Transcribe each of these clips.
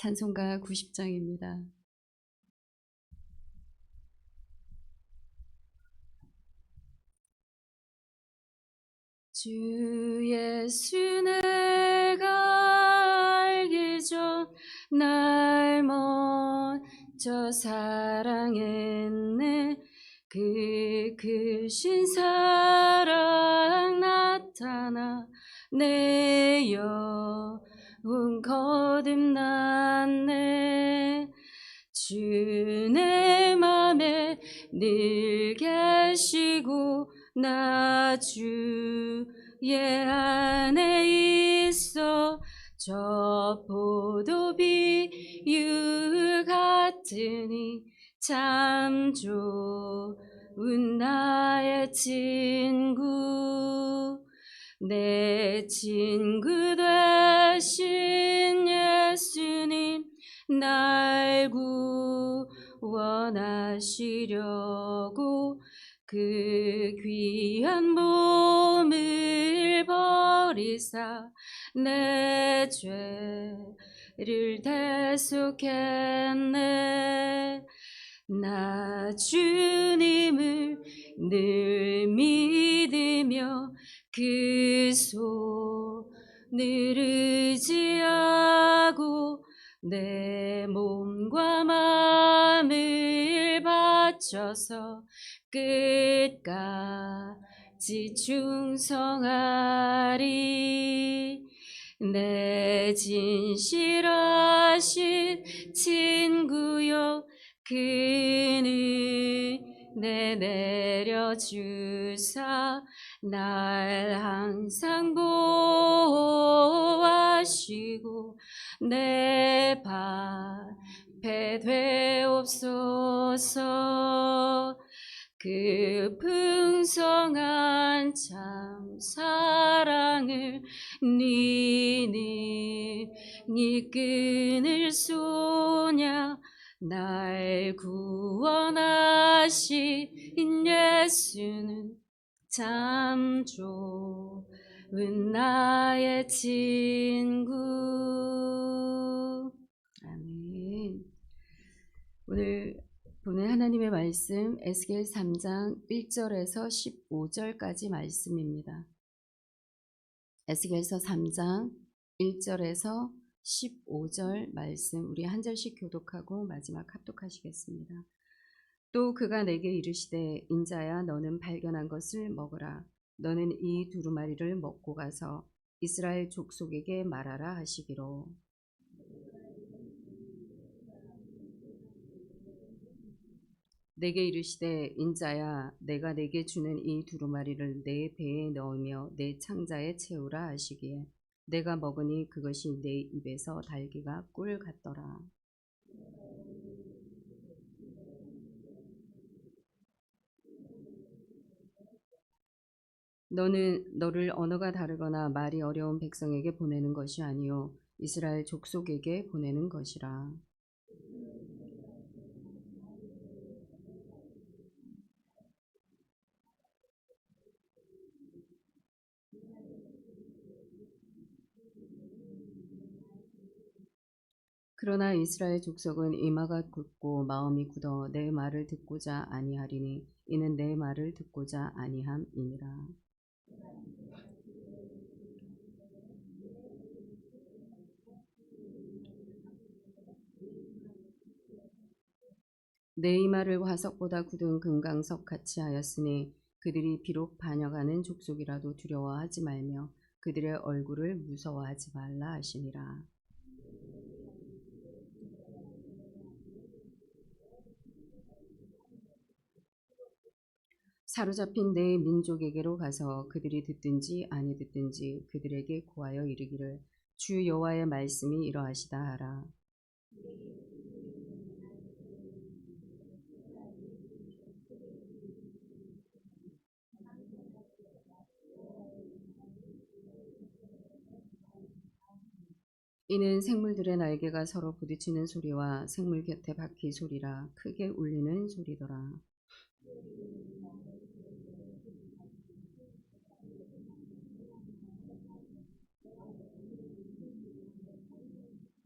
찬송가 90장입니다. 주 예수 내가 알기 전 날 먼저 사랑했네. 그 크신 사랑 나타나 내 영혼 거듭났네. 주 내 맘에 늘 계시고 나 주의 안에 있어. 저 포도 비유 같으니 참 좋은 나의 친구. 내 친구 되신 예수님 날 구원하시려고 그 귀한 몸을 버리사 내 죄를 대속했네. 나 주님을 늘 믿으며 그 손을 의지하고 내 몸과 마음을 바쳐서 끝까지 충성하리. 내 진실하신 친구여 그는 내 내려주사 날 항상 보호하시고 내 방패 되옵소서. 그 풍성한 참 사랑을 니는 끊을 소냐. 날 구원하신 예수는 참 좋은 나의 친구. 아멘. 오늘 보는 하나님의 말씀 에스겔 3장 1절에서 15절까지 말씀입니다. 에스겔서 3장 1절에서 15절 말씀 우리 한 절씩 교독하고 마지막 합독하시겠습니다. 또 그가 내게 이르시되 인자야 너는 발견한 것을 먹으라. 너는 이 두루마리를 먹고 가서 이스라엘 족속에게 말하라 하시기로. 내게 이르시되 인자야 내가 내게 주는 이 두루마리를 내 배에 넣으며 내 창자에 채우라 하시기에 내가 먹으니 그것이 내 입에서 달기가 꿀 같더라. 너는 너를 언어가 다르거나 말이 어려운 백성에게 보내는 것이 아니요 이스라엘 족속에게 보내는 것이라. 그러나 이스라엘 족속은 이마가 굳고 마음이 굳어 내 말을 듣고자 아니하리니 이는 내 말을 듣고자 아니함이니라. 내 이마를 화석보다 굳은 금강석 같이 하였으니 그들이 비록 반역하는 족속이라도 두려워하지 말며 그들의 얼굴을 무서워하지 말라 하시니라. 사로잡힌 내 민족에게로 가서 그들이 듣든지 아니 듣든지 그들에게 고하여 이르기를 주 여호와의 말씀이 이러하시다 하라. 이는 생물들의 날개가 서로 부딪히는 소리와 생물 곁에 바퀴 소리라 크게 울리는 소리더라.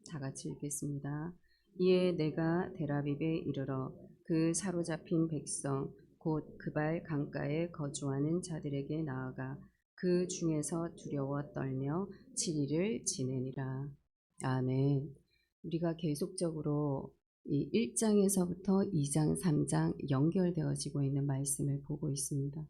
다 같이 읽겠습니다. 이에 내가 데라빕에 이르러 그 사로잡힌 백성 곧 그발 강가에 거주하는 자들에게 나아가 그 중에서 두려워 떨며 7일을 지내니라. 아멘. 우리가 계속적으로 이 1장에서부터 2장, 3장 연결되어지고 있는 말씀을 보고 있습니다.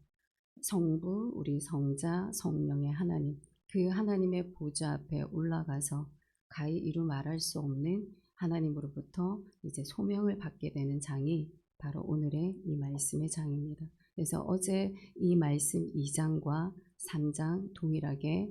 성부, 우리 성자, 성령의 하나님, 그 하나님의 보좌 앞에 올라가서 가히 이루 말할 수 없는 하나님으로부터 이제 소명을 받게 되는 장이 바로 오늘의 이 말씀의 장입니다. 그래서 어제 이 말씀 2장과 3장 동일하게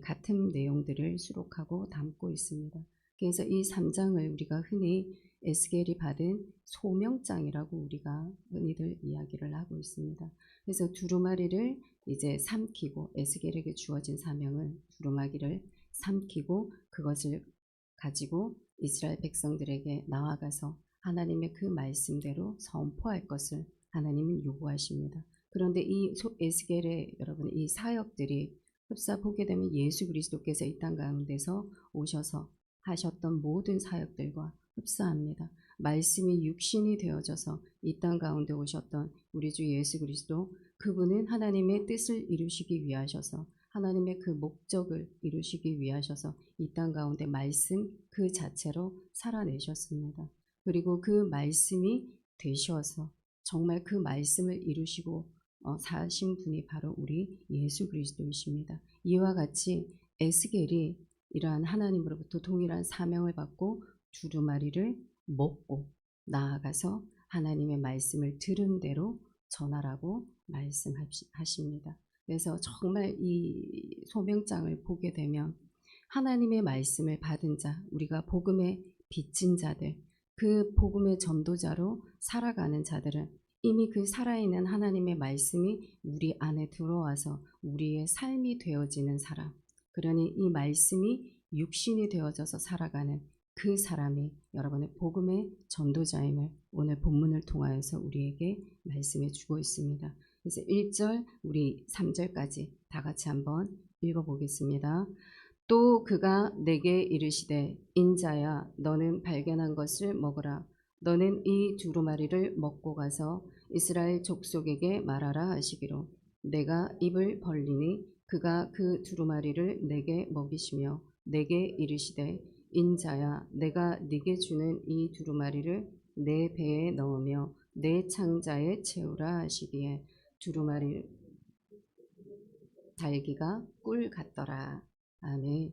같은 내용들을 수록하고 담고 있습니다. 그래서 이 3장을 우리가 흔히 에스겔이 받은 소명장이라고 우리가 흔히들 이야기를 하고 있습니다. 그래서 두루마리를 이제 삼키고 에스겔에게 주어진 사명은 두루마리를 삼키고 그것을 가지고 이스라엘 백성들에게 나아가서 하나님의 그 말씀대로 선포할 것을 하나님은 요구하십니다. 그런데 이 에스겔의 여러분 이 사역들이 흡사 보게 되면 예수 그리스도께서 이 땅 가운데서 오셔서 하셨던 모든 사역들과 흡사합니다. 말씀이 육신이 되어져서 이 땅 가운데 오셨던 우리 주 예수 그리스도, 그분은 하나님의 뜻을 이루시기 위하셔서 하나님의 그 목적을 이루시기 위하셔서 이 땅 가운데 말씀 그 자체로 살아내셨습니다. 그리고 그 말씀이 되셔서 정말 그 말씀을 이루시고 사신 분이 바로 우리 예수 그리스도이십니다. 이와 같이 에스겔이 이러한 하나님으로부터 동일한 사명을 받고 두루마리를 먹고 나아가서 하나님의 말씀을 들은 대로 전하라고 말씀하십니다. 그래서 정말 이 소명장을 보게 되면 하나님의 말씀을 받은 자, 우리가 복음에 빚진 자들, 그 복음의 전도자로 살아가는 자들은 이미 그 살아있는 하나님의 말씀이 우리 안에 들어와서 우리의 삶이 되어지는 사람, 그러니 이 말씀이 육신이 되어져서 살아가는 그 사람이 여러분의 복음의 전도자임을 오늘 본문을 통하여서 우리에게 말씀해 주고 있습니다. 그래서 1절 우리 3절까지 다 같이 한번 읽어보겠습니다. 또 그가 내게 이르시되 인자야 너는 발견한 것을 먹으라. 너는 이 두루마리를 먹고 가서 이스라엘 족속에게 말하라 하시기로 내가 입을 벌리니 그가 그 두루마리를 내게 먹이시며 내게 이르시되 인자야 내가 네게 주는 이 두루마리를 내 배에 넣으며 내 창자에 채우라 하시기에 두루마리 달기가 꿀 같더라. 아멘.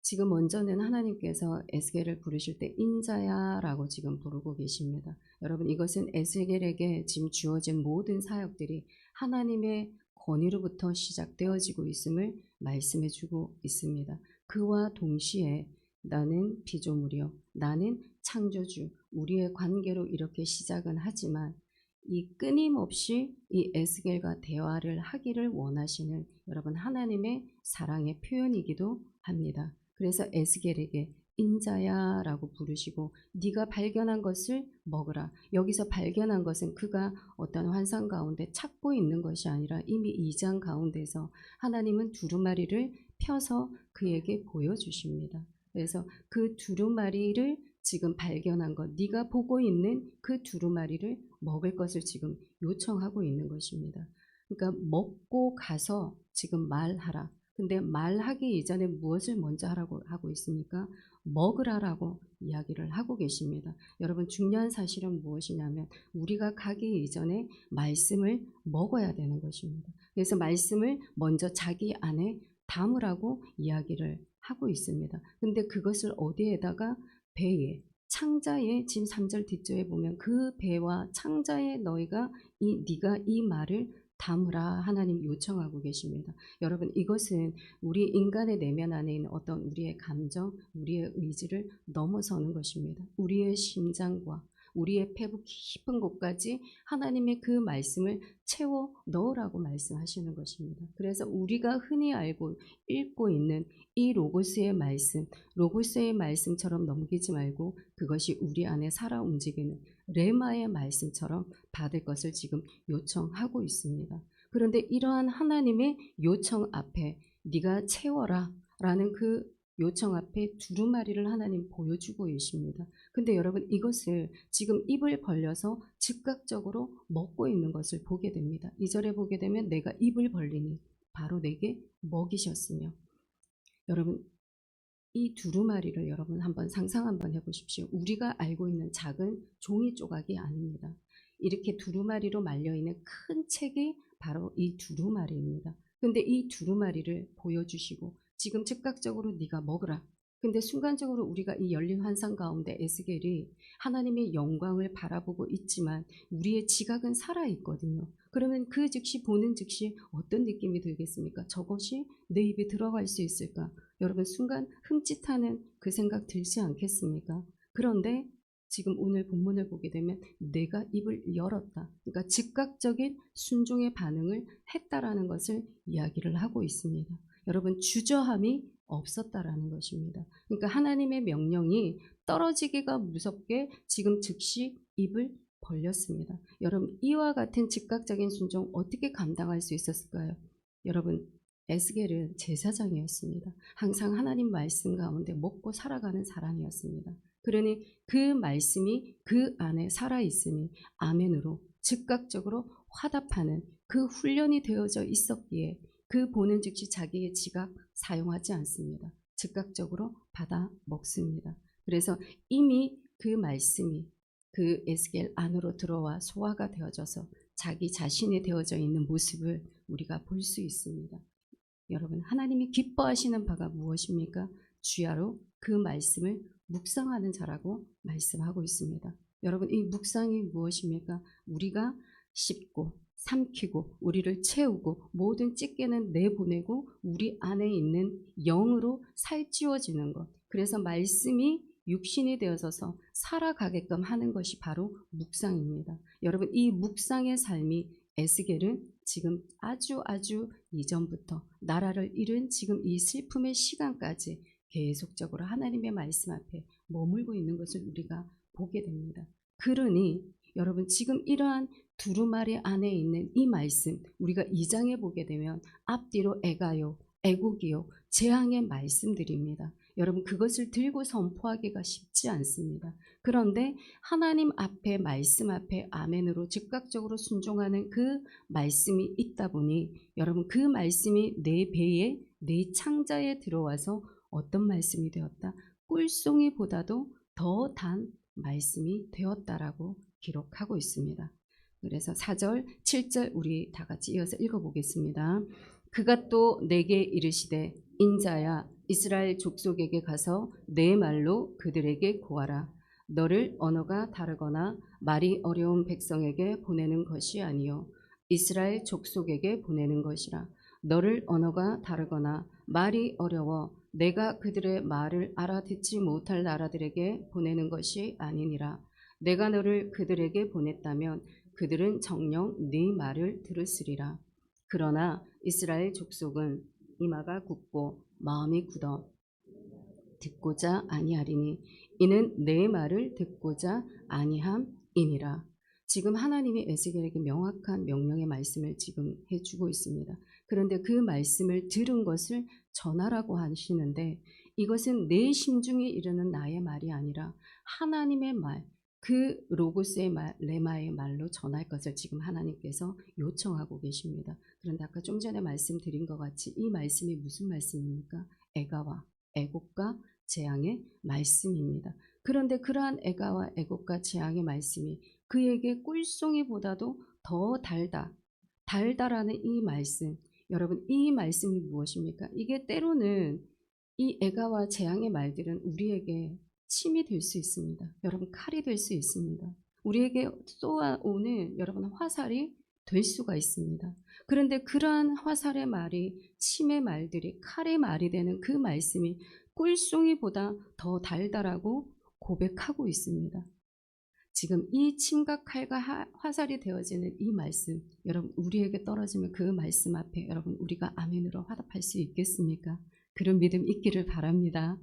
지금 먼저는 하나님께서 에스겔을 부르실 때 인자야라고 지금 부르고 계십니다. 여러분 이것은 에스겔에게 지금 주어진 모든 사역들이 하나님의 권위로부터 시작되어지고 있음을 말씀해 주고 있습니다. 그와 동시에 나는 피조물이요 나는 창조주, 우리의 관계로 이렇게 시작은 하지만 이 끊임없이 이 에스겔과 대화를 하기를 원하시는 여러분 하나님의 사랑의 표현이기도 합니다. 그래서 에스겔에게 인자야라고 부르시고 네가 발견한 것을 먹으라. 여기서 발견한 것은 그가 어떤 환상 가운데 찾고 있는 것이 아니라 이미 2장 가운데서 하나님은 두루마리를 펴서 그에게 보여주십니다. 그래서 그 두루마리를 지금 발견한 것, 네가 보고 있는 그 두루마리를 먹을 것을 지금 요청하고 있는 것입니다. 그러니까 먹고 가서 지금 말하라. 근데 말하기 이전에 무엇을 먼저 하라고 하고 있습니까? 먹으라라고 이야기를 하고 계십니다. 여러분 중요한 사실은 무엇이냐면 우리가 가기 이전에 말씀을 먹어야 되는 것입니다. 그래서 말씀을 먼저 자기 안에 담으라고 이야기를 하고 있습니다. 근데 그것을 어디에다가 배에 창자에 지금 3절 뒷절에 보면 그 배와 창자에 너희가 네가 이 말을 담으라 하나님 요청하고 계십니다. 여러분 이것은 우리 인간의 내면 안에 있는 어떤 우리의 감정, 우리의 의지를 넘어서는 것입니다. 우리의 심장과 우리의 폐부 깊은 곳까지 하나님의 그 말씀을 채워 넣으라고 말씀하시는 것입니다. 그래서 우리가 흔히 알고 읽고 있는 이 로고스의 말씀, 로고스의 말씀처럼 넘기지 말고 그것이 우리 안에 살아 움직이는 레마의 말씀처럼 받을 것을 지금 요청하고 있습니다. 그런데 이러한 하나님의 요청 앞에 네가 채워라 라는 그 요청 앞에 두루마리를 하나님 보여주고 계십니다. 근데 여러분 이것을 지금 입을 벌려서 즉각적으로 먹고 있는 것을 보게 됩니다. 2절에 보게 되면 내가 입을 벌리니 바로 내게 먹이셨으며, 여러분 이 두루마리를 여러분 한번 상상 한번 해보십시오. 우리가 알고 있는 작은 종이 조각이 아닙니다. 이렇게 두루마리로 말려있는 큰 책이 바로 이 두루마리입니다. 근데 이 두루마리를 보여주시고 지금 즉각적으로 네가 먹으라. 근데 순간적으로 우리가 이 열린 환상 가운데 에스겔이 하나님의 영광을 바라보고 있지만 우리의 지각은 살아있거든요. 그러면 그 즉시 보는 즉시 어떤 느낌이 들겠습니까? 저것이 내 입에 들어갈 수 있을까? 여러분 순간 흠칫하는 그 생각 들지 않겠습니까? 그런데 지금 오늘 본문을 보게 되면 내가 입을 열었다. 그러니까 즉각적인 순종의 반응을 했다라는 것을 이야기를 하고 있습니다. 여러분 주저함이 없었다라는 것입니다. 그러니까 하나님의 명령이 떨어지기가 무섭게 지금 즉시 입을 벌렸습니다. 여러분 이와 같은 즉각적인 순종 어떻게 감당할 수 있었을까요? 여러분 에스겔은 제사장이었습니다. 항상 하나님 말씀 가운데 먹고 살아가는 사람이었습니다. 그러니 그 말씀이 그 안에 살아있으니 아멘으로 즉각적으로 화답하는 그 훈련이 되어져 있었기에 그 보는 즉시 자기의 지각 사용하지 않습니다. 즉각적으로 받아 먹습니다. 그래서 이미 그 말씀이 그 에스겔 안으로 들어와 소화가 되어져서 자기 자신이 되어져 있는 모습을 우리가 볼 수 있습니다. 여러분 하나님이 기뻐하시는 바가 무엇입니까? 주야로 그 말씀을 묵상하는 자라고 말씀하고 있습니다. 여러분 이 묵상이 무엇입니까? 우리가 씹고 삼키고 우리를 채우고 모든 찌개는 내보내고 우리 안에 있는 영으로 살찌워지는 것. 그래서 말씀이 육신이 되어서 살아가게끔 하는 것이 바로 묵상입니다. 여러분 이 묵상의 삶이 에스겔은 지금 아주 이전부터 나라를 잃은 지금 이 슬픔의 시간까지 계속적으로 하나님의 말씀 앞에 머물고 있는 것을 우리가 보게 됩니다. 그러니 여러분 지금 이러한 두루마리 안에 있는 이 말씀 우리가 2장에 보게 되면 앞뒤로 애가요, 애곡이요, 재앙의 말씀들입니다. 여러분 그것을 들고 선포하기가 쉽지 않습니다. 그런데 하나님 앞에 말씀 앞에 아멘으로 즉각적으로 순종하는 그 말씀이 있다 보니 여러분 그 말씀이 내 배에 내 창자에 들어와서 어떤 말씀이 되었다? 꿀송이보다도 더 단 말씀이 되었다라고 기록하고 있습니다. 그래서 4절, 7절 우리 다 같이 이어서 읽어보겠습니다. 그가 또 내게 이르시되 인자야 이스라엘 족속에게 가서 내 말로 그들에게 고하라. 너를 언어가 다르거나 말이 어려운 백성에게 보내는 것이 아니요 이스라엘 족속에게 보내는 것이라. 너를 언어가 다르거나 말이 어려워 내가 그들의 말을 알아듣지 못할 나라들에게 보내는 것이 아니니라. 내가 너를 그들에게 보냈다면 그들은 정녕 네 말을 들으시리라. 그러나 이스라엘 족속은 이마가 굳고 마음이 굳어 듣고자 아니하리니 이는 내 말을 듣고자 아니함이니라. 지금 하나님이 에스겔에게 명확한 명령의 말씀을 지금 해주고 있습니다. 그런데 그 말씀을 들은 것을 전하라고 하시는데 이것은 내 심중에 이르는 나의 말이 아니라 하나님의 말, 그 로고스의 말, 레마의 말로 전할 것을 지금 하나님께서 요청하고 계십니다. 그런데 아까 좀 전에 말씀드린 것 같이 이 말씀이 무슨 말씀입니까? 애가와 애곡과 재앙의 말씀입니다. 그런데 그러한 애가와 애곡과 재앙의 말씀이 그에게 꿀송이보다도 더 달다라는 이 말씀. 여러분 이 말씀이 무엇입니까? 이게 때로는 이 애가와 재앙의 말들은 우리에게 침이 될 수 있습니다. 여러분 칼이 될 수 있습니다. 우리에게 쏘아오는 여러분 화살이 될 수가 있습니다. 그런데 그러한 화살의 말이 침의 말들이 칼의 말이 되는 그 말씀이 꿀송이보다 더 달다라고 고백하고 있습니다. 지금 이 침과 칼과 화살이 되어지는 이 말씀 여러분 우리에게 떨어지면 그 말씀 앞에 여러분 우리가 아멘으로 화답할 수 있겠습니까? 그런 믿음 있기를 바랍니다.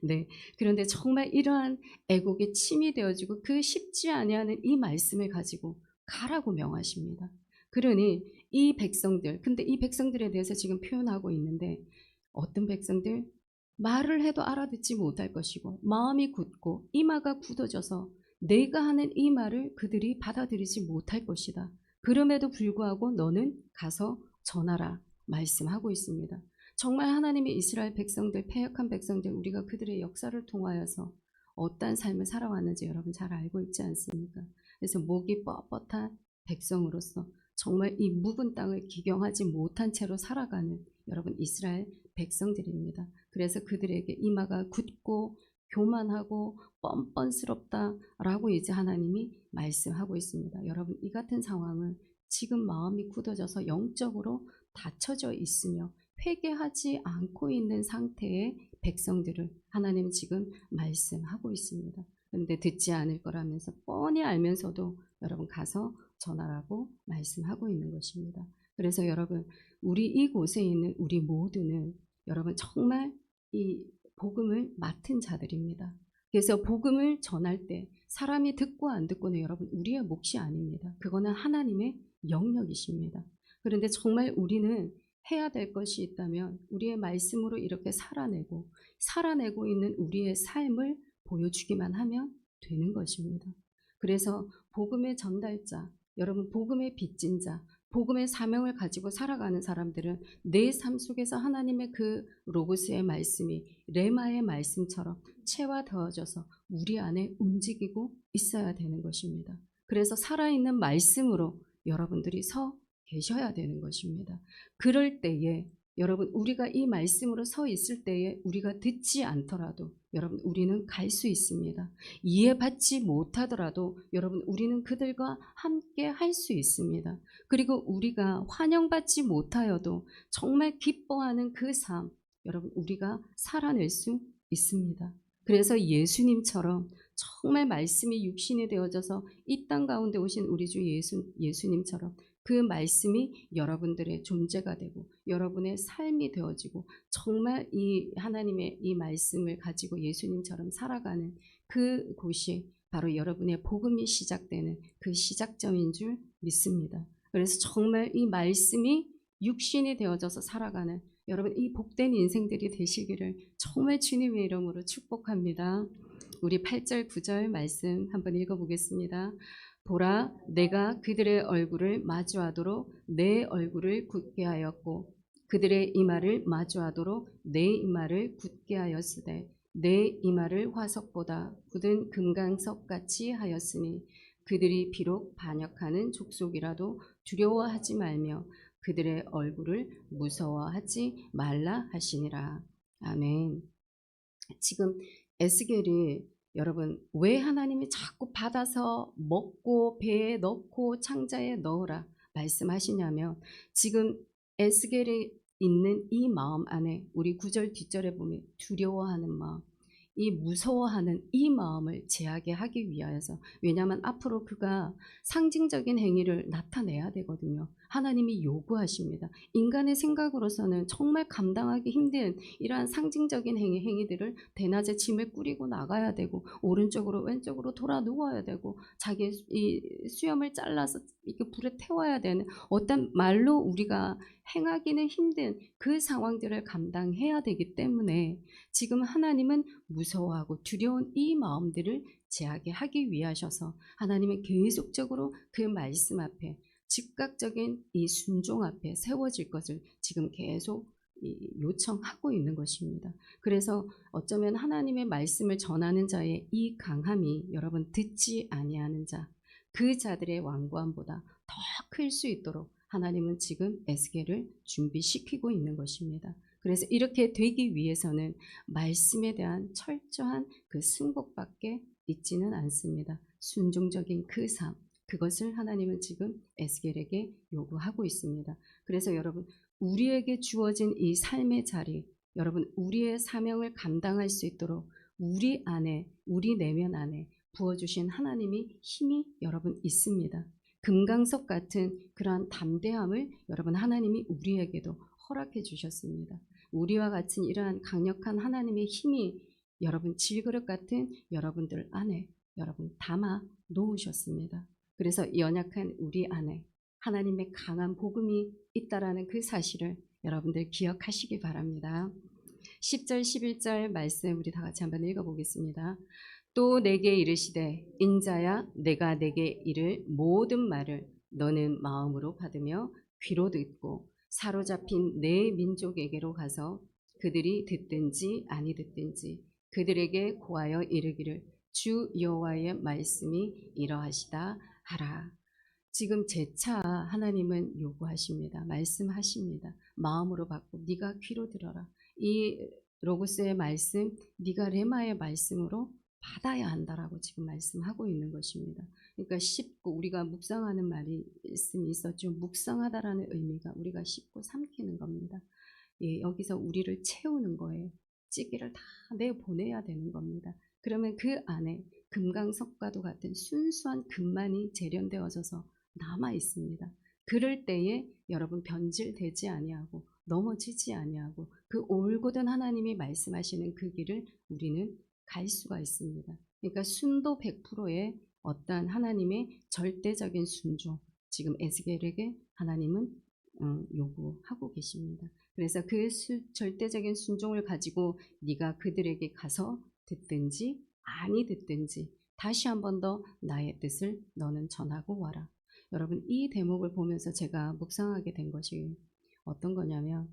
네, 그런데 정말 이러한 애곡의 침이 되어지고 그 쉽지 아니하는 이 말씀을 가지고 가라고 명하십니다. 그러니 이 백성들, 근데 이 백성들에 대해서 지금 표현하고 있는데 어떤 백성들? 말을 해도 알아듣지 못할 것이고 마음이 굳고 이마가 굳어져서 내가 하는 이 말을 그들이 받아들이지 못할 것이다. 그럼에도 불구하고 너는 가서 전하라 말씀하고 있습니다. 정말 하나님의 이스라엘 백성들, 패역한 백성들, 우리가 그들의 역사를 통하여서 어떠한 삶을 살아왔는지 여러분 잘 알고 있지 않습니까? 그래서 목이 뻣뻣한 백성으로서 정말 이 묵은 땅을 기경하지 못한 채로 살아가는 여러분 이스라엘 백성들입니다. 그래서 그들에게 이마가 굳고 교만하고 뻔뻔스럽다라고 이제 하나님이 말씀하고 있습니다. 여러분 이 같은 상황은 지금 마음이 굳어져서 영적으로 닫혀져 있으며 회개하지 않고 있는 상태의 백성들을 하나님 지금 말씀하고 있습니다. 그런데 듣지 않을 거라면서 뻔히 알면서도 여러분 가서 전하라고 말씀하고 있는 것입니다. 그래서 여러분 우리 이곳에 있는 우리 모두는 여러분 정말 이 복음을 맡은 자들입니다. 그래서 복음을 전할 때 사람이 듣고 안 듣고는 여러분 우리의 몫이 아닙니다. 그거는 하나님의 영역이십니다. 그런데 정말 우리는 해야 될 것이 있다면 우리의 말씀으로 이렇게 살아내고 있는 우리의 삶을 보여주기만 하면 되는 것입니다. 그래서 복음의 전달자, 여러분 복음의 빚진 자, 복음의 사명을 가지고 살아가는 사람들은 내 삶 속에서 하나님의 그 로고스의 말씀이 레마의 말씀처럼 체화되어져서 우리 안에 움직이고 있어야 되는 것입니다. 그래서 살아있는 말씀으로 여러분들이 서 계셔야 되는 것입니다. 그럴 때에 여러분 우리가 이 말씀으로 서 있을 때에 우리가 듣지 않더라도 여러분 우리는 갈 수 있습니다. 이해받지 못하더라도 여러분 우리는 그들과 함께 할 수 있습니다. 그리고 우리가 환영받지 못하여도 정말 기뻐하는 그 삶 여러분 우리가 살아낼 수 있습니다. 그래서 예수님처럼 정말 말씀이 육신이 되어져서 이 땅 가운데 오신 우리 주 예수님처럼 그 말씀이 여러분들의 존재가 되고 여러분의 삶이 되어지고 정말 이 하나님의 이 말씀을 가지고 예수님처럼 살아가는 그 곳이 바로 여러분의 복음이 시작되는 그 시작점인 줄 믿습니다. 그래서 정말 이 말씀이 육신이 되어져서 살아가는 여러분 이 복된 인생들이 되시기를 정말 주님의 이름으로 축복합니다. 우리 8절 9절 말씀 한번 읽어보겠습니다. 보라 내가 그들의 얼굴을 마주하도록 내 얼굴을 굳게 하였고 그들의 이마를 마주하도록 내 이마를 굳게 하였으되 내 이마를 화석보다 굳은 금강석같이 하였으니 그들이 비록 반역하는 족속이라도 두려워하지 말며 그들의 얼굴을 무서워하지 말라 하시니라. 아멘. 지금 에스겔이 여러분 왜 하나님이 자꾸 받아서 먹고 배에 넣고 창자에 넣으라 말씀하시냐면 지금 에스겔이 있는 이 마음 안에 우리 9절 뒷절에 보면 두려워하는 마음 이 무서워하는 이 마음을 제하게 하기 위하여서 왜냐하면 앞으로 그가 상징적인 행위를 나타내야 되거든요. 하나님이 요구하십니다. 인간의 생각으로서는 정말 감당하기 힘든 이러한 상징적인 행위들을 대낮에 짐을 꾸리고 나가야 되고 오른쪽으로 왼쪽으로 돌아 누워야 되고 자기 이 수염을 잘라서 이렇게 불에 태워야 되는 어떤 말로 우리가 행하기는 힘든 그 상황들을 감당해야 되기 때문에 지금 하나님은 무서워하고 두려운 이 마음들을 제하게 하기 위하셔서 하나님은 계속적으로 그 말씀 앞에 즉각적인 이 순종 앞에 세워질 것을 지금 계속 요청하고 있는 것입니다. 그래서 어쩌면 하나님의 말씀을 전하는 자의 이 강함이 여러분 듣지 아니하는 자, 그 자들의 완고함보다 더 클 수 있도록 하나님은 지금 에스겔을 준비시키고 있는 것입니다. 그래서 이렇게 되기 위해서는 말씀에 대한 철저한 그 승복밖에 있지는 않습니다. 순종적인 그 삶, 그것을 하나님은 지금 에스겔에게 요구하고 있습니다. 그래서 여러분 우리에게 주어진 이 삶의 자리, 여러분 우리의 사명을 감당할 수 있도록 우리 안에, 우리 내면 안에 부어주신 하나님이 힘이 여러분 있습니다. 금강석 같은 그러한 담대함을 여러분 하나님이 우리에게도 허락해 주셨습니다. 우리와 같은 이러한 강력한 하나님의 힘이 여러분 질그릇 같은 여러분들 안에 여러분 담아 놓으셨습니다. 그래서 연약한 우리 안에 하나님의 강한 복음이 있다라는 그 사실을 여러분들 기억하시기 바랍니다. 10절 11절 말씀 우리 다 같이 한번 읽어보겠습니다. 또 내게 이르시되 인자야 내가 내게 이를 모든 말을 너는 마음으로 받으며 귀로 듣고 사로잡힌 내 민족에게로 가서 그들이 듣든지 아니 듣든지 그들에게 고하여 이르기를 주 여호와의 말씀이 이러하시다 하라. 지금 재차 하나님은 요구하십니다. 말씀하십니다. 마음으로 받고 네가 귀로 들어라. 이 로고스의 말씀, 네가 레마의 말씀으로 받아야 한다라고 지금 말씀하고 있는 것입니다. 그러니까 씹고 우리가 묵상하는 말씀이 있었죠. 묵상하다라는 의미가 우리가 씹고 삼키는 겁니다. 예, 여기서 우리를 채우는 거예요. 찌개를 다 내보내야 되는 겁니다. 그러면 그 안에 금강석과도 같은 순수한 금만이 재련되어져서 남아 있습니다. 그럴 때에 여러분 변질되지 아니하고 넘어지지 아니하고 그 올곧은 하나님이 말씀하시는 그 길을 우리는 갈 수가 있습니다. 그러니까 순도 100%의 어떠한 하나님의 절대적인 순종, 지금 에스겔에게 하나님은 요구하고 계십니다. 그래서 그 절대적인 순종을 가지고 네가 그들에게 가서 듣든지 아니 듣든지 다시 한 번 더 나의 뜻을 너는 전하고 와라. 여러분 이 대목을 보면서 제가 묵상하게 된 것이 어떤 거냐면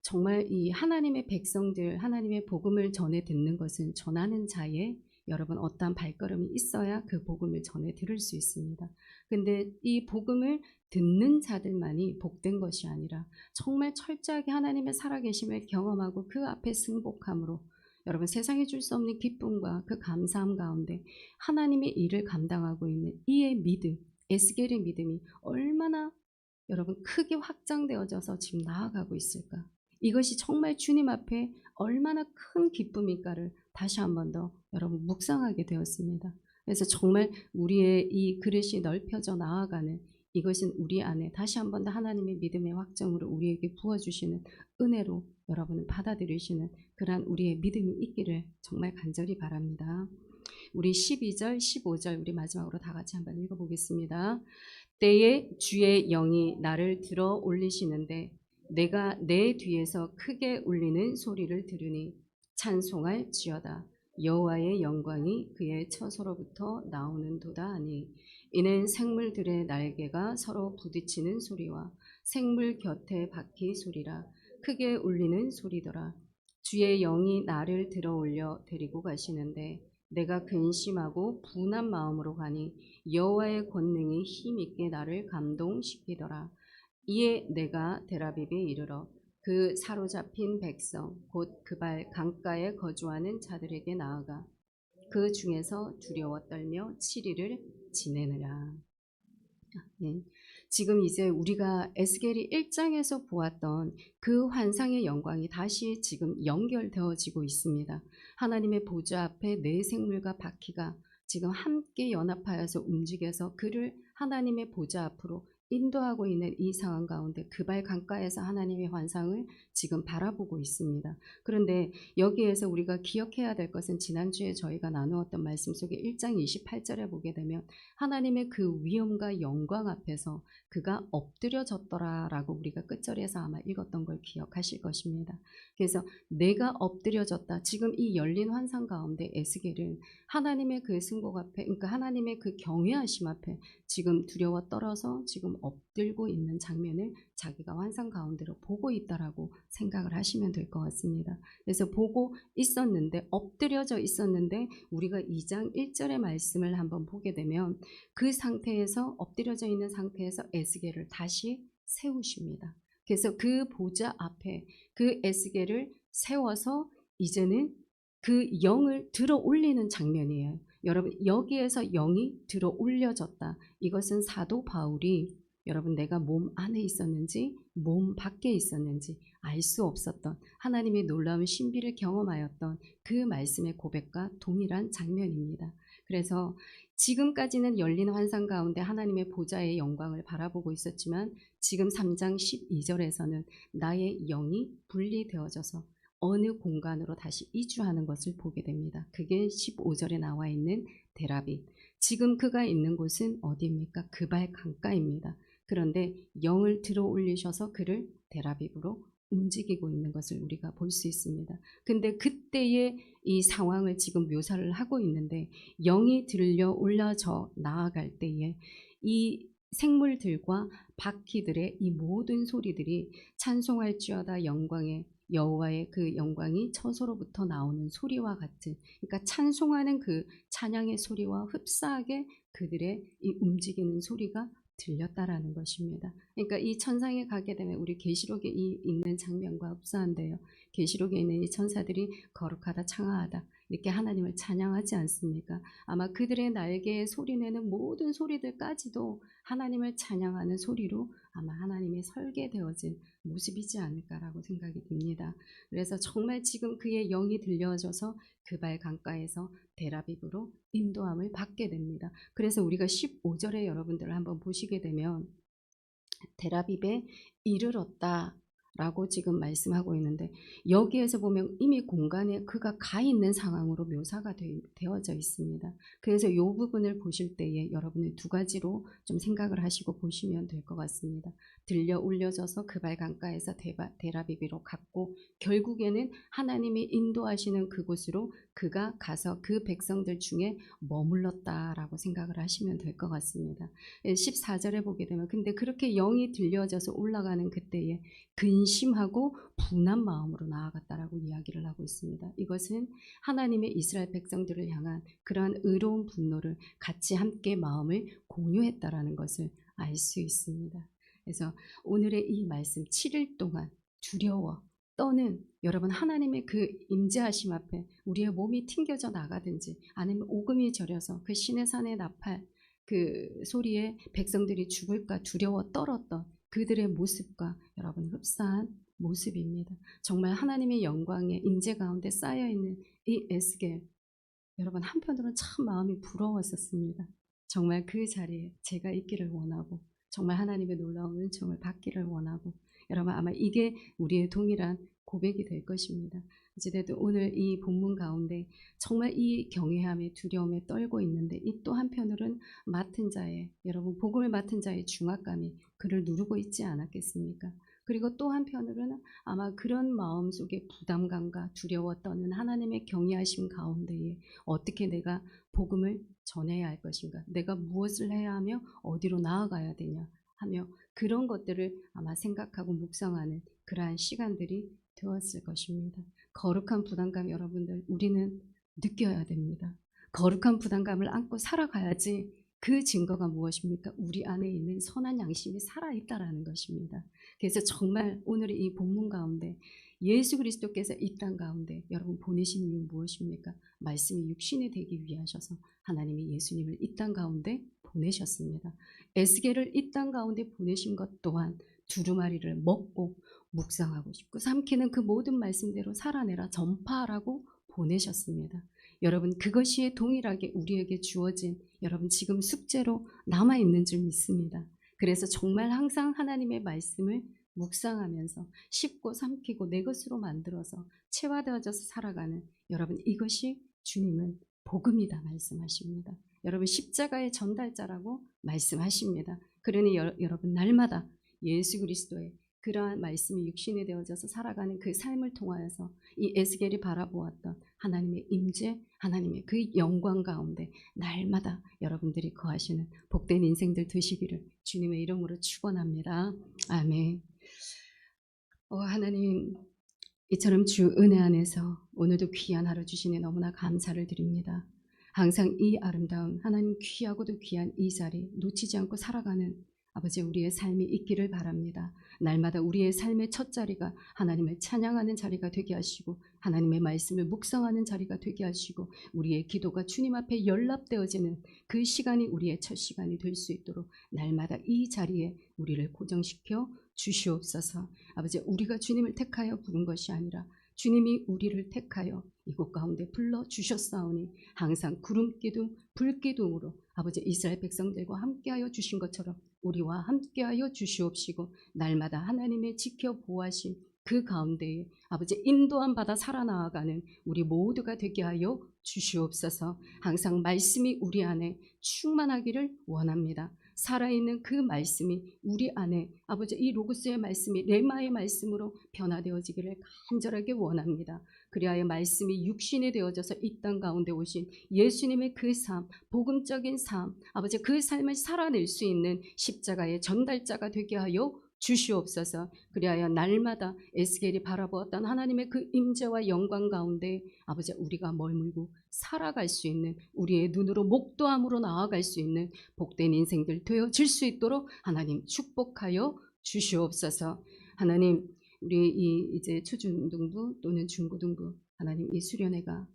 정말 이 하나님의 백성들 하나님의 복음을 전해 듣는 것은 전하는 자의 여러분 어떠한 발걸음이 있어야 그 복음을 전해 들을 수 있습니다. 근데 이 복음을 듣는 자들만이 복된 것이 아니라 정말 철저하게 하나님의 살아계심을 경험하고 그 앞에 승복함으로 여러분 세상에 줄 수 없는 기쁨과 그 감사함 가운데 하나님의 일을 감당하고 있는 이의 믿음, 에스겔의 믿음이 얼마나 여러분 크게 확장되어져서 지금 나아가고 있을까? 이것이 정말 주님 앞에 얼마나 큰 기쁨일까를 다시 한 번 더 여러분 묵상하게 되었습니다. 그래서 정말 우리의 이 그릇이 넓혀져 나아가는 이것은 우리 안에 다시 한 번 더 하나님의 믿음의 확정으로 우리에게 부어주시는 은혜로 여러분을 받아들이시는 그러한 우리의 믿음이 있기를 정말 간절히 바랍니다. 우리 12절, 15절 우리 마지막으로 다 같이 한번 읽어보겠습니다. 때에 주의 영이 나를 들어 올리시는데 내가 내 뒤에서 크게 울리는 소리를 들으니 찬송할 지어다. 여호와의 영광이 그의 처소로부터 나오는도다 하니 이는 생물들의 날개가 서로 부딪히는 소리와 생물 곁에 바퀴 소리라. 크게 울리는 소리더라. 주의 영이 나를 들어 올려 데리고 가시는데 내가 근심하고 분한 마음으로 가니 여호와의 권능이 힘있게 나를 감동시키더라. 이에 내가 데라빕에 이르러 그 사로잡힌 백성 곧 그발 강가에 거주하는 자들에게 나아가 그 중에서 두려워 떨며 7일을 지내느라. 네. 지금 이제 우리가 에스겔이 1장에서 보았던 그 환상의 영광이 다시 지금 연결되어지고 있습니다. 하나님의 보좌 앞에 네 생물과 바퀴가 지금 함께 연합하여서 움직여서 그를 하나님의 보좌 앞으로 인도하고 있는 이 상황 가운데 그발 강가에서 하나님의 환상을 지금 바라보고 있습니다. 그런데 여기에서 우리가 기억해야 될 것은 지난주에 저희가 나누었던 말씀 속에 1장 28절에 보게 되면 하나님의 그 위엄과 영광 앞에서 그가 엎드려졌더라라고 우리가 끝절에서 아마 읽었던 걸 기억하실 것입니다. 그래서 내가 엎드려졌다. 지금 이 열린 환상 가운데 에스겔은 하나님의 그 승복 앞에, 그러니까 하나님의 그 경외하심 앞에 지금 두려워 떨어서 지금 엎들고 있는 장면을 자기가 환상 가운데로 보고 있다라고 생각을 하시면 될 것 같습니다. 그래서 보고 있었는데 엎드려져 있었는데 우리가 2장 1절의 말씀을 한번 보게 되면 그 상태에서 엎드려져 있는 상태에서 에스겔을 다시 세우십니다. 그래서 그 보좌 앞에 그 에스겔을 세워서 이제는 그 영을 들어 올리는 장면이에요. 여러분 여기에서 영이 들어 올려졌다. 이것은 사도 바울이 여러분 내가 몸 안에 있었는지 몸 밖에 있었는지 알 수 없었던 하나님의 놀라운 신비를 경험하였던 그 말씀의 고백과 동일한 장면입니다. 그래서 지금까지는 열린 환상 가운데 하나님의 보좌의 영광을 바라보고 있었지만 지금 3장 12절에서는 나의 영이 분리되어져서 어느 공간으로 다시 이주하는 것을 보게 됩니다. 그게 15절에 나와 있는 데라빗. 지금 그가 있는 곳은 어디입니까? 그발 강가입니다. 그런데 영을 들어 올리셔서 그를 데라빗으로 움직이고 있는 것을 우리가 볼 수 있습니다. 근데 그때의 이 상황을 지금 묘사를 하고 있는데, 영이 들려 올라져 나아갈 때에 이 생물들과 바퀴들의 이 모든 소리들이 찬송할지어다 영광의 여호와의 그 영광이 처소로부터 나오는 소리와 같은, 그러니까 찬송하는 그 찬양의 소리와 흡사하게 그들의 이 움직이는 소리가 들렸다라는 것입니다. 그러니까 이 천상에 가게 되면 우리 계시록에 있는 장면과 흡사한데요. 계시록에 있는 이 천사들이 거룩하다, 창하하다 이렇게 하나님을 찬양하지 않습니까? 아마 그들의 날개에 소리내는 모든 소리들까지도 하나님을 찬양하는 소리로 아마 하나님의 설계되어진 모습이지 않을까라고 생각이 듭니다. 그래서 정말 지금 그의 영이 들려져서 그발 강가에서 데라빕으로 인도함을 받게 됩니다. 그래서 우리가 15절에 여러분들 한번 보시게 되면 데라빕에 이르렀다 라고 지금 말씀하고 있는데, 여기에서 보면 이미 공간에 그가 가 있는 상황으로 묘사가 되어져 있습니다. 그래서 이 부분을 보실 때에 여러분은 두 가지로 좀 생각을 하시고 보시면 될 것 같습니다. 들려 올려져서 그발 강가에서 데라비비로 갔고, 결국에는 하나님이 인도하시는 그곳으로 그가 가서 그 백성들 중에 머물렀다라고 생각을 하시면 될 것 같습니다. 14절에 보게 되면, 근데 그렇게 영이 들려져서 올라가는 그때에 근심하고 분한 마음으로 나아갔다라고 이야기를 하고 있습니다. 이것은 하나님의 이스라엘 백성들을 향한 그러한 의로운 분노를 같이 함께 마음을 공유했다라는 것을 알 수 있습니다. 그래서 오늘의 이 말씀 7일 동안 두려워 떠는 여러분, 하나님의 그 임재하심 앞에 우리의 몸이 튕겨져 나가든지 아니면 오금이 저려서 그 신의 산의 나팔 그 소리에 백성들이 죽을까 두려워 떨었던 그들의 모습과 여러분 흡사한 모습입니다. 정말 하나님의 영광의 임재 가운데 쌓여있는 이 에스겔, 여러분 한편으로는 참 마음이 부러웠었습니다. 정말 그 자리에 제가 있기를 원하고, 정말 하나님의 놀라운 은총을 받기를 원하고, 여러분 아마 이게 우리의 동일한 고백이 될 것입니다. 어찌됐든 오늘 이 본문 가운데 정말 이 경외함에 두려움에 떨고 있는데, 이 또 한편으로는 맡은 자의, 여러분 복음을 맡은 자의 중압감이 그를 누르고 있지 않았겠습니까? 그리고 또 한편으로는 아마 그런 마음속에 부담감과 두려워 떠는 하나님의 경외하심 가운데에 어떻게 내가 복음을 전해야 할 것인가, 내가 무엇을 해야 하며 어디로 나아가야 되냐 하며 그런 것들을 아마 생각하고 묵상하는 그러한 시간들이 되었을 것입니다. 거룩한 부담감, 여러분들 우리는 느껴야 됩니다. 거룩한 부담감을 안고 살아가야지. 그 증거가 무엇입니까? 우리 안에 있는 선한 양심이 살아있다라는 것입니다. 그래서 정말 오늘 이 본문 가운데 예수 그리스도께서 이 땅 가운데 여러분 보내신 이유 무엇입니까? 말씀이 육신이 되기 위하셔서 하나님이 예수님을 이 땅 가운데 보내셨습니다. 에스겔을 이 땅 가운데 보내신 것 또한 두루마리를 먹고 묵상하고 싶고 삼키는 그 모든 말씀대로 살아내라, 전파하라고 보내셨습니다. 여러분 그것이 동일하게 우리에게 주어진 여러분 지금 숙제로 남아있는 줄 믿습니다. 그래서 정말 항상 하나님의 말씀을 묵상하면서 씹고 삼키고 내 것으로 만들어서 체화되어져서 살아가는 여러분, 이것이 주님은 복음이다 말씀하십니다. 여러분 십자가의 전달자라고 말씀하십니다. 그러니 여러분 날마다 예수 그리스도의 그러한 말씀이 육신이 되어져서 살아가는 그 삶을 통하여서 이 에스겔이 바라보았던 하나님의 임재, 하나님의 그 영광 가운데 날마다 여러분들이 거하시는 복된 인생들 되시기를 주님의 이름으로 축원합니다. 아멘. 하나님, 이처럼 주 은혜 안에서 오늘도 귀한 하루 주시니 너무나 감사를 드립니다. 항상 이 아름다운 하나님 귀하고도 귀한 이 자리 놓치지 않고 살아가는 아버지 우리의 삶이 있기를 바랍니다. 날마다 우리의 삶의 첫 자리가 하나님을 찬양하는 자리가 되게 하시고 하나님의 말씀을 묵상하는 자리가 되게 하시고 우리의 기도가 주님 앞에 연락되어지는 그 시간이 우리의 첫 시간이 될 수 있도록 날마다 이 자리에 우리를 고정시켜 주시옵소서. 아버지 우리가 주님을 택하여 부른 것이 아니라 주님이 우리를 택하여 이곳 가운데 불러주셨사오니 항상 구름기둥 불기둥으로 아버지 이스라엘 백성들과 함께하여 주신 것처럼 우리와 함께하여 주시옵시고 날마다 하나님의 지켜보아심 그 가운데에 아버지 인도함 받아 살아나가는 우리 모두가 되게 하여 주시옵소서. 항상 말씀이 우리 안에 충만하기를 원합니다. 살아있는 그 말씀이 우리 안에 아버지 이 로고스의 말씀이 레마의 말씀으로 변화되어지기를 간절하게 원합니다. 그리하여 말씀이 육신이 되어져서 이 땅 가운데 오신 예수님의 그 삶, 복음적인 삶, 아버지 그 삶을 살아낼 수 있는 십자가의 전달자가 되게 하여 주시옵소서. 그리하여 날마다 에스겔이 바라보았던 하나님의 그 임재와 영광 가운데 아버지 우리가 머물고 살아갈 수 있는, 우리의 눈으로 목도함으로 나아갈 수 있는 복된 인생들 되어질 수 있도록 하나님 축복하여 주시옵소서. 하나님, 우리 이제 초중등부 또는 중고등부 하나님 이 수련회가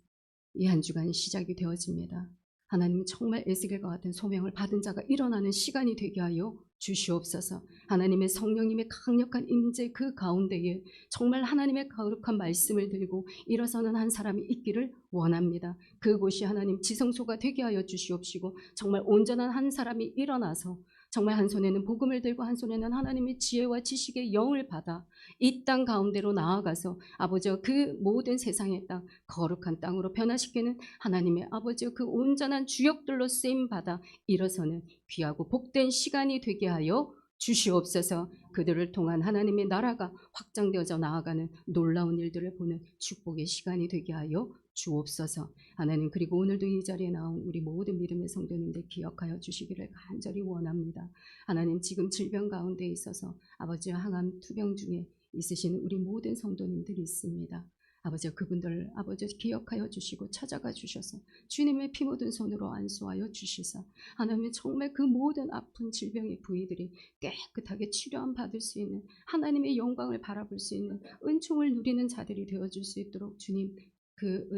이 한 주간 시작이 되어집니다. 하나님 정말 에스겔과 같은 소명을 받은 자가 일어나는 시간이 되게 하여 주시옵소서. 하나님의 성령님의 강력한 임재 그 가운데에 정말 하나님의 거룩한 말씀을 들고 일어서는 한 사람이 있기를 원합니다. 그곳이 하나님 지성소가 되게 하여 주시옵시고 정말 온전한 한 사람이 일어나서 정말 한 손에는 복음을 들고 한 손에는 하나님의 지혜와 지식의 영을 받아 이 땅 가운데로 나아가서 아버지와 그 모든 세상의 땅 거룩한 땅으로 변화시키는 하나님의 아버지와 그 온전한 주역들로 쓰임받아 일어서는 귀하고 복된 시간이 되게 하여 주시옵소서. 그들을 통한 하나님의 나라가 확장되어져 나아가는 놀라운 일들을 보는 축복의 시간이 되게 하여 주옵소서. 하나님, 그리고 오늘도 이 자리에 나온 우리 모든 믿음의 성도님들 기억하여 주시기를 간절히 원합니다. 하나님, 지금 질병 가운데 있어서 아버지 항암 투병 중에 있으신 우리 모든 성도님들이 있습니다. 아버지 그분들 아버지 기억하여 주시고 찾아가 주셔서 주님의 피 묻은 손으로 안수하여 주시사 하나님 정말 그 모든 아픈 질병의 부위들이 깨끗하게 치료함 받을 수 있는 하나님의 영광을 바라볼 수 있는 은총을 누리는 자들이 되어줄 수 있도록 주님 그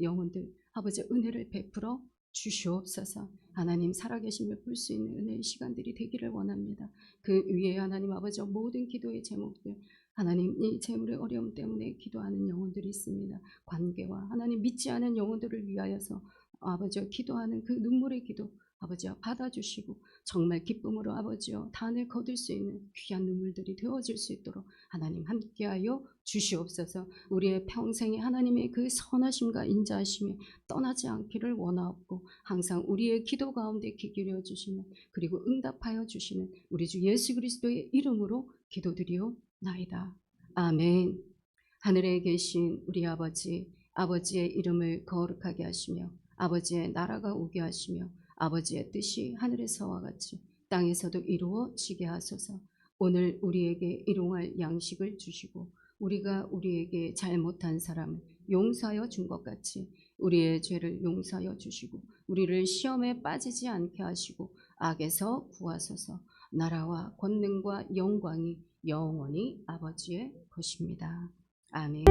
영혼들 아버지 은혜를 베풀어 주시옵소서. 하나님 살아계심을 볼 수 있는 은혜의 시간들이 되기를 원합니다. 그 위에 하나님 아버지 모든 기도의 제목들 하나님 이 재물의 어려움 때문에 기도하는 영혼들이 있습니다. 관계와 하나님 믿지 않은 영혼들을 위하여서 아버지여 기도하는 그 눈물의 기도 아버지여 받아주시고 정말 기쁨으로 아버지여 단을 거둘 수 있는 귀한 눈물들이 되어질 수 있도록 하나님 함께하여 주시옵소서. 우리의 평생에 하나님의 그 선하심과 인자하심이 떠나지 않기를 원하옵고 항상 우리의 기도 가운데 귀 기울여 주시는 그리고 응답하여 주시는 우리 주 예수 그리스도의 이름으로 기도드리오 나이다. 아멘. 하늘에 계신 우리 아버지, 아버지의 이름을 거룩하게 하시며 아버지의 나라가 오게 하시며 아버지의 뜻이 하늘에서와 같이 땅에서도 이루어지게 하소서. 오늘 우리에게 일용할 양식을 주시고 우리가 우리에게 잘못한 사람을 용서하여 준 것 같이 우리의 죄를 용서하여 주시고 우리를 시험에 빠지지 않게 하시고 악에서 구하소서. 나라와 권능과 영광이 영원히 아버지의 것입니다. 아멘.